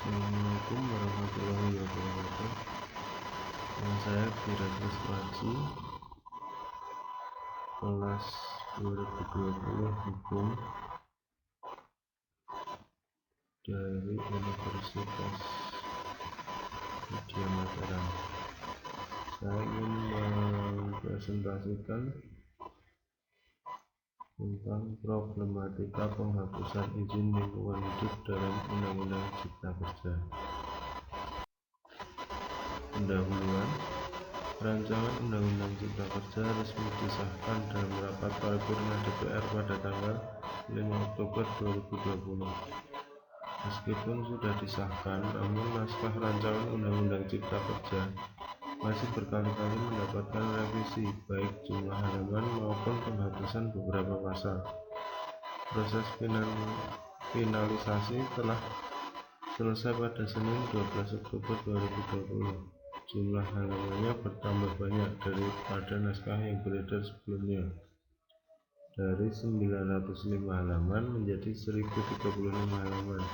Assalamualaikum warahmatullahi wabarakatuh. Nama saya Firdaus Praji, kelas 2020 Hukum dari Universitas Widya Mataram. Saya ingin mempresentasikan tentang problematika penghapusan izin lingkungan hidup dalam Undang-Undang Cipta Kerja. Pendahuluan. Rancangan Undang-Undang Cipta Kerja resmi disahkan dalam rapat paripurna DPR pada tanggal 5 Oktober 2020. Meskipun sudah disahkan, namun naskah rancangan Undang-Undang Cipta Kerja masih berkali-kali mendapatkan revisi, baik jumlah halaman maupun penghapusan beberapa pasal. Proses finalisasi telah selesai pada Senin 12 Oktober 2020. Jumlah halamannya bertambah banyak daripada naskah yang beredar sebelumnya, dari 905 halaman menjadi 1035 halaman.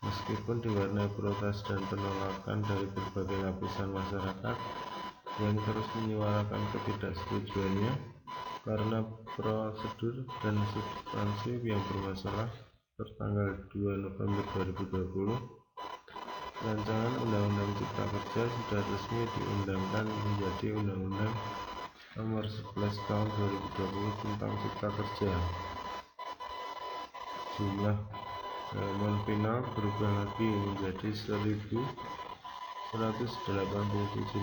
Meskipun diwarnai protes dan penolakan dari berbagai lapisan masyarakat yang terus menyuarakan ketidaksetujuannya karena prosedur dan substansi yang bermasalah, tertanggal 2 November 2020, rancangan Undang-Undang Cipta Kerja sudah resmi diundangkan menjadi Undang-Undang Nomor 11 Tahun 2020 tentang Cipta Kerja. Jumlah halaman final berubah lagi menjadi 1187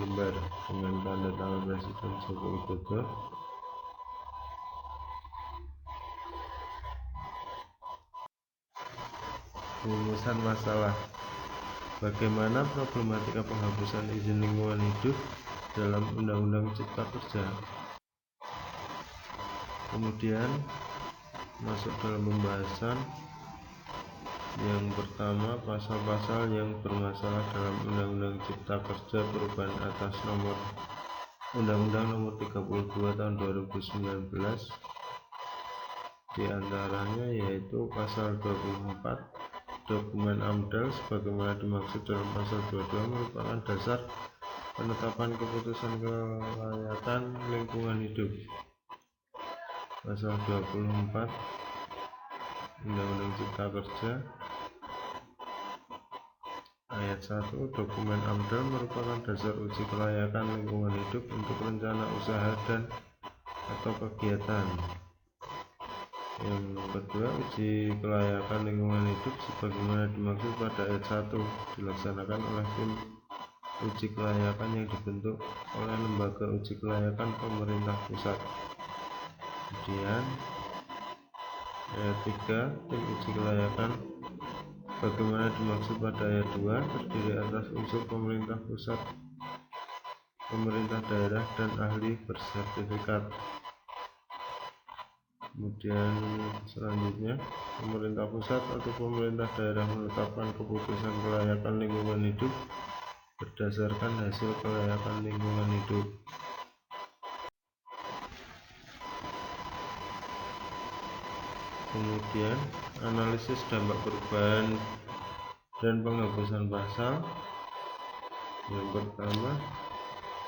lembar dengan tanda tangan Presiden Joko Widodo. Rumusan masalah. Bagaimana problematika penghapusan izin lingkungan hidup dalam Undang-Undang Cipta Kerja? Kemudian masuk dalam pembahasan yang pertama, pasal-pasal yang bermasalah dalam Undang-Undang Cipta Kerja perubahan atas Undang-Undang Nomor 32 Tahun 2019. Di antaranya yaitu pasal 24, dokumen AMDAL sebagaimana dimaksud dalam pasal 22 merupakan dasar penetapan keputusan kelayakan lingkungan hidup. Pasal 24 Undang-Undang Cipta Kerja Ayat 1, dokumen AMDAL merupakan dasar uji kelayakan lingkungan hidup untuk rencana usaha dan atau kegiatan. Yang kedua, uji kelayakan lingkungan hidup sebagaimana dimaksud pada ayat 1 dilaksanakan oleh tim uji kelayakan yang dibentuk oleh lembaga uji kelayakan pemerintah pusat. Kemudian ayat 3, tim uji kelayakan bagaimana dimaksud pada ayat 2 terdiri atas unsur pemerintah pusat, pemerintah daerah, dan ahli bersertifikat. Kemudian selanjutnya, pemerintah pusat atau pemerintah daerah menetapkan keputusan kelayakan lingkungan hidup berdasarkan hasil kelayakan lingkungan hidup. Kemudian analisis dampak perubahan dan penghapusan pasal. Yang pertama,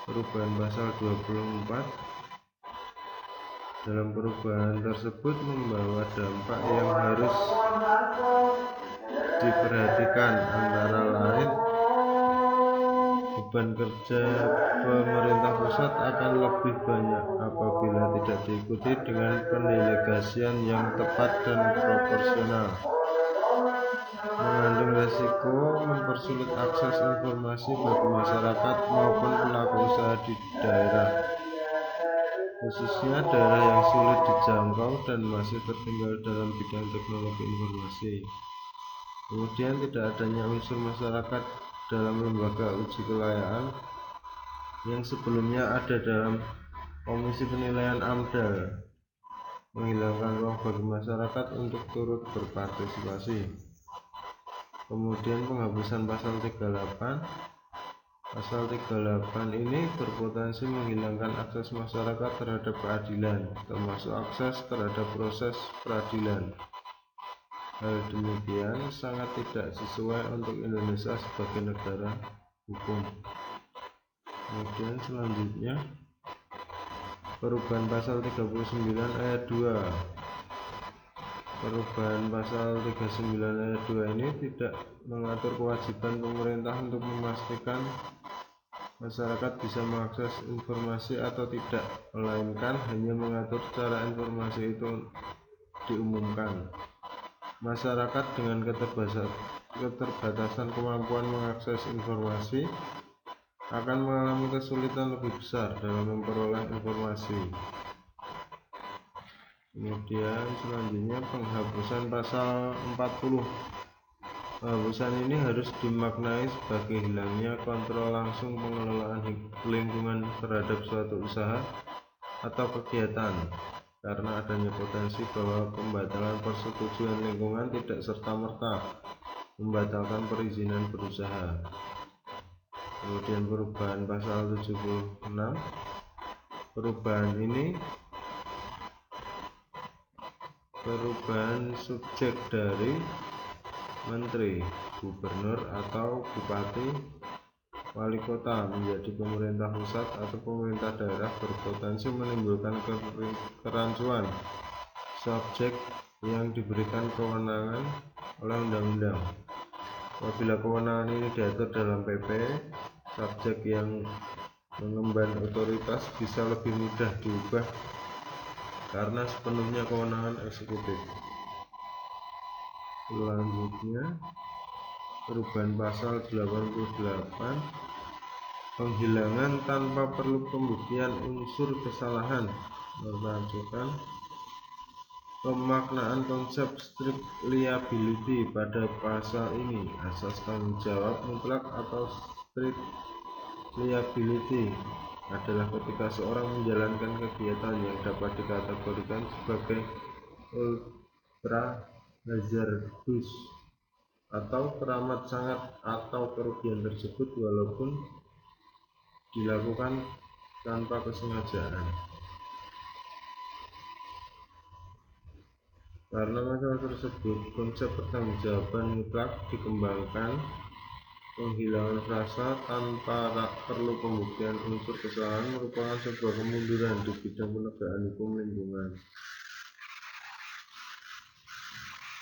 perubahan pasal 24. Dalam perubahan tersebut membawa dampak yang harus diperhatikan, antara lain beban kerja pemerintah pusat akan lebih banyak apabila tidak diikuti dengan pendelegasian yang tepat dan proporsional. Mengandung resiko mempersulit akses informasi bagi masyarakat maupun pelaku usaha di daerah, khususnya daerah yang sulit dijangkau dan masih tertinggal dalam bidang teknologi informasi. Kemudian tidak adanya unsur masyarakat dalam lembaga uji kelayakan yang sebelumnya ada dalam komisi penilaian AMDAL, menghilangkan ruang bagi masyarakat untuk turut berpartisipasi. Kemudian penghapusan pasal 38. Pasal 38 ini berpotensi menghilangkan akses masyarakat terhadap keadilan, termasuk akses terhadap proses peradilan. Hal demikian sangat tidak sesuai untuk Indonesia sebagai negara hukum. Kemudian selanjutnya perubahan pasal 39 ayat 2. Perubahan pasal 39 ayat 2 ini tidak mengatur kewajiban pemerintah untuk memastikan masyarakat bisa mengakses informasi atau tidak, melainkan hanya mengatur cara informasi itu diumumkan. Masyarakat dengan keterbatasan kemampuan mengakses informasi akan mengalami kesulitan lebih besar dalam memperoleh informasi. Kemudian selanjutnya penghapusan pasal 40. Penghapusan ini harus dimaknai sebagai hilangnya kontrol langsung pengelolaan lingkungan terhadap suatu usaha atau kegiatan, karena adanya potensi bahwa pembatalan persetujuan lingkungan tidak serta-merta membatalkan perizinan berusaha. Kemudian perubahan pasal 76. Perubahan subjek dari menteri, gubernur atau bupati, wali kota menjadi pemerintah pusat atau pemerintah daerah berpotensi menimbulkan kerancuan subjek yang diberikan kewenangan oleh undang-undang. Apabila kewenangan ini diatur dalam PP, subjek yang mengemban otoritas bisa lebih mudah diubah karena sepenuhnya kewenangan eksekutif. Selanjutnya perubahan pasal 88. Penghilangan tanpa perlu pembuktian unsur kesalahan, menunjukkan pemaknaan konsep strict liability pada pasal ini. Asas tanggung jawab mutlak atau strict liability adalah ketika seorang menjalankan kegiatan yang dapat dikategorikan sebagai ultra hazardus atau teramat sangat, atau kerugian tersebut walaupun dilakukan tanpa kesengajaan. Karena masalah tersebut, konsep pertanggungjawaban mutlak dikembangkan. Penghilangan frasa tanpa perlu pembuktian unsur kesalahan merupakan sebuah kemunduran di bidang penegakan hukum lingkungan.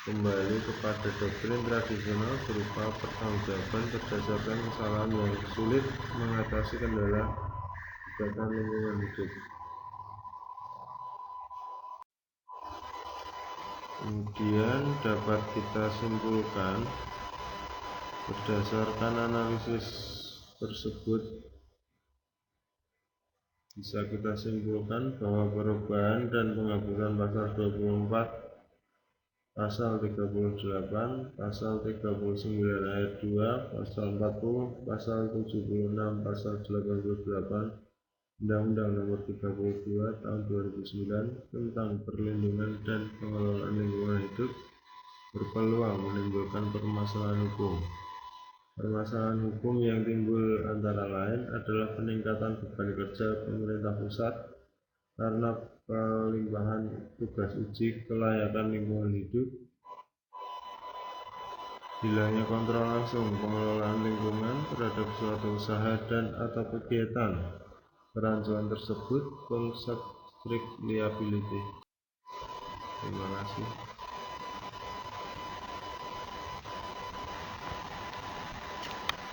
Kembali kepada doktrin tradisional berupa pertanggungjawaban berdasarkan kesalahan yang sulit mengatasi kendala gugatan lingkungan hidup. Kemudian dapat kita simpulkan berdasarkan analisis tersebut, bisa kita simpulkan bahwa perubahan dan penghapusan pasal 24, pasal 38, pasal 39 ayat 2, pasal 40, pasal 76, pasal 88 Undang-Undang Nomor 32 Tahun 2009 tentang perlindungan dan pengelolaan lingkungan hidup berpeluang menimbulkan permasalahan hukum. Permasalahan hukum yang timbul antara lain adalah peningkatan beban kerja pemerintah pusat karena pelimpahan tugas uji kelayakan lingkungan hidup, hilangnya kontrol langsung pengelolaan lingkungan terhadap suatu usaha dan atau kegiatan. Kerancuan tersebut konsep strict liability. Terima kasih.